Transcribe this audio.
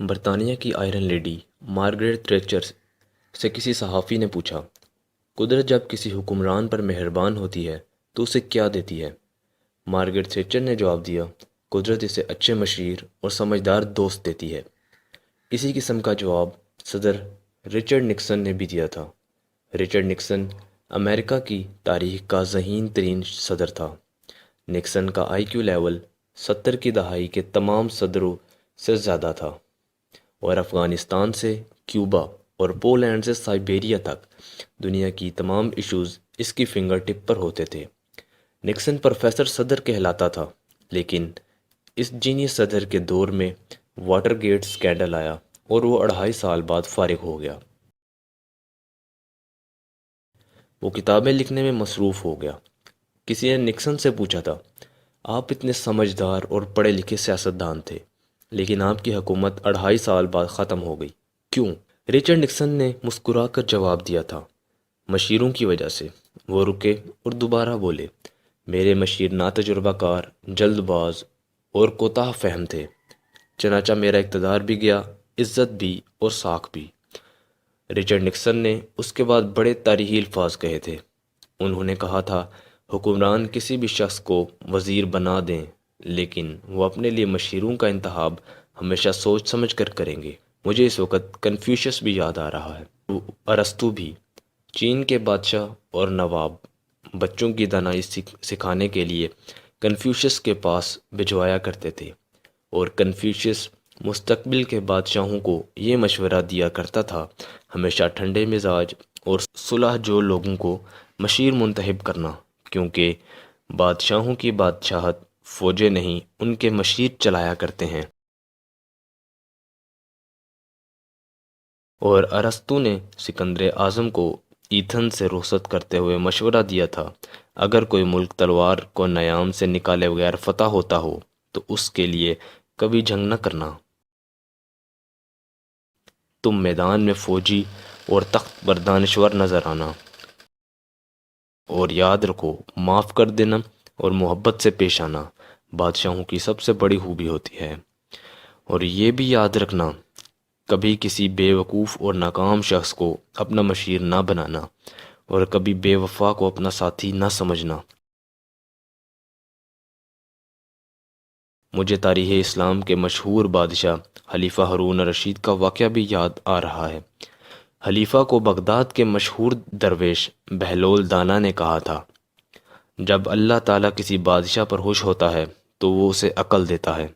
برطانیہ کی iron lady Margaret تھریچر سے کسی صحافی نے پوچھا، قدرت جب کسی حکمران پر مہربان ہوتی ہے تو اسے کیا دیتی ہے؟ مارگریٹ تھریچر نے جواب دیا، قدرت اسے اچھے مشیر اور سمجھدار دوست دیتی ہے۔ اسی قسم کا جواب صدر رچرڈ نکسن نے بھی دیا تھا۔ رچرڈ نکسن امریکہ کی تاریخ کا ذہین ترین صدر تھا۔ نکسن کا آئی کیو لیول 70 کی دہائی کے تمام صدروں سے زیادہ تھا، اور افغانستان سے کیوبا اور پولینڈ سے سائبیریا تک دنیا کی تمام ایشوز اس کی فنگر ٹپ پر ہوتے تھے۔ نکسن پروفیسر صدر کہلاتا تھا، لیکن اس جینیس صدر کے دور میں واٹر گیٹ سکینڈل آیا اور وہ 2.5 سال بعد فارغ ہو گیا۔ وہ کتابیں لکھنے میں مصروف ہو گیا۔ کسی نے نکسن سے پوچھا تھا، آپ اتنے سمجھدار اور پڑھے لکھے سیاستدان تھے، لیکن آپ کی حکومت 2.5 سال بعد ختم ہو گئی، کیوں؟ رچرڈ نکسن نے مسکرا کر جواب دیا تھا، مشیروں کی وجہ سے۔ وہ رکے اور دوبارہ بولے، میرے مشیر ناتجربہ کار، جلد باز اور کوتاہ فہم تھے، چنانچہ میرا اقتدار بھی گیا، عزت بھی اور ساکھ بھی۔ رچرڈ نکسن نے اس کے بعد بڑے تاریخی الفاظ کہے تھے۔ انہوں نے کہا تھا، حکمران کسی بھی شخص کو وزیر بنا دیں، لیکن وہ اپنے لیے مشیروں کا انتخاب ہمیشہ سوچ سمجھ کر کریں گے۔ مجھے اس وقت کنفیوشس بھی یاد آ رہا ہے، ارسطو بھی۔ چین کے بادشاہ اور نواب بچوں کی دانائی سکھانے کے لیے کنفیوشس کے پاس بھجوایا کرتے تھے، اور کنفیوشس مستقبل کے بادشاہوں کو یہ مشورہ دیا کرتا تھا، ہمیشہ ٹھنڈے مزاج اور صلح جو لوگوں کو مشیر منتخب کرنا، کیونکہ بادشاہوں کی بادشاہت فوجیں نہیں، ان کے مشیر چلایا کرتے ہیں۔ اور ارسطو نے سکندر اعظم کو ایتھن سے رخصت کرتے ہوئے مشورہ دیا تھا، اگر کوئی ملک تلوار کو نیام سے نکالے بغیر فتح ہوتا ہو تو اس کے لیے کبھی جنگ نہ کرنا۔ تم میدان میں فوجی اور تخت پر دانشور نظر آنا، اور یاد رکھو، معاف کر دینا اور محبت سے پیش آنا بادشاہوں کی سب سے بڑی خوبی ہوتی ہے۔ اور یہ بھی یاد رکھنا، کبھی کسی بے وقوف اور ناکام شخص کو اپنا مشیر نہ بنانا، اور کبھی بے وفا کو اپنا ساتھی نہ سمجھنا۔ مجھے تاریخ اسلام کے مشہور بادشاہ خلیفہ ہارون الرشید کا واقعہ بھی یاد آ رہا ہے۔ خلیفہ کو بغداد کے مشہور درویش بہلول دانا نے کہا تھا، جب اللہ تعالیٰ کسی بادشاہ پر خوش ہوتا ہے تو وہ اسے عقل دیتا ہے،